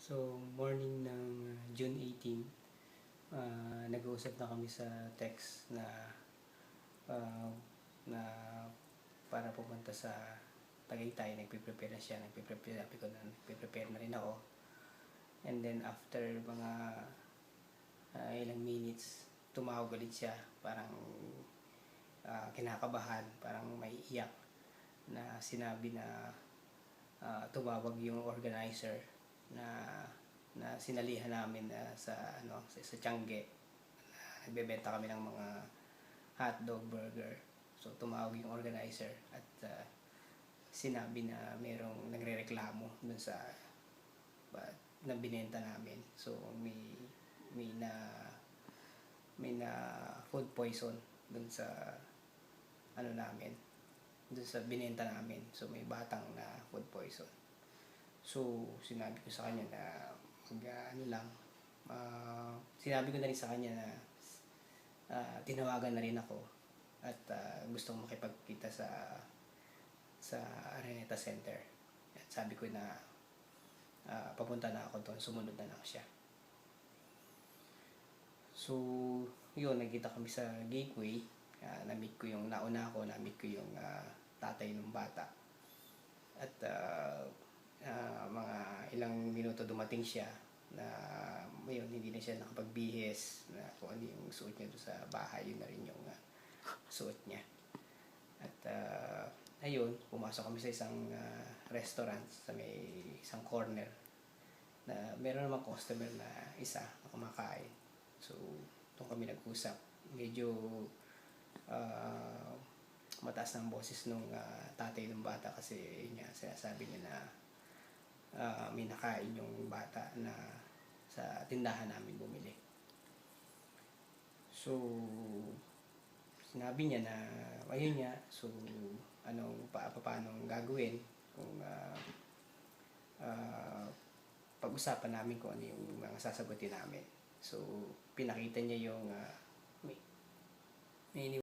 So, morning ng June 18, nag-uusap na kami sa text uh, na para pupunta sa Tagaytay. Nagpe-prepare na siya, sabi ko na nagpe-prepare na rin ako. And then after mga ilang minutes, tumawag ulit siya, parang kinakabahan, parang may iyak, na sinabi na tumawag yung organizer na sinalihan namin sa Tiangge, na nagbebenta kami ng mga hotdog, burger. So tumawag yung organizer at sinabi na merong nagrereklamo dun sa na binenta namin. So may na food poison dun sa namin, dun sa binenta namin. So may batang na food poison. So sinabi ko sa kanya na sinabi ko na rin sa kanya na tinawagan na rin ako at gustong makipagkita sa Araneta Center. At sabi ko na papunta na ako doon, sumunod na lang siya. So yun, nagkita kami sa Gateway. Na-meet ko yung tatay ng bata. At mga ilang minuto dumating siya na ngayon hindi na siya nakapagbihis, na kung ano yung suot niya doon sa bahay, yun na rin yung suot niya. At ayun, pumasok kami sa isang restaurant sa may isang corner na meron namang customer na isa na kumakain. So doon kami nag-usap. Medyo mataas ng boses nung tatay ng bata kasi yun nga, sinasabi niya na may nakain yung bata na sa tindahan namin bumili. So sinabi niya na ayun nga, so paano gagawin kung pag-usapan namin kung ano yung mga sasagutin namin. So pinakita niya yung may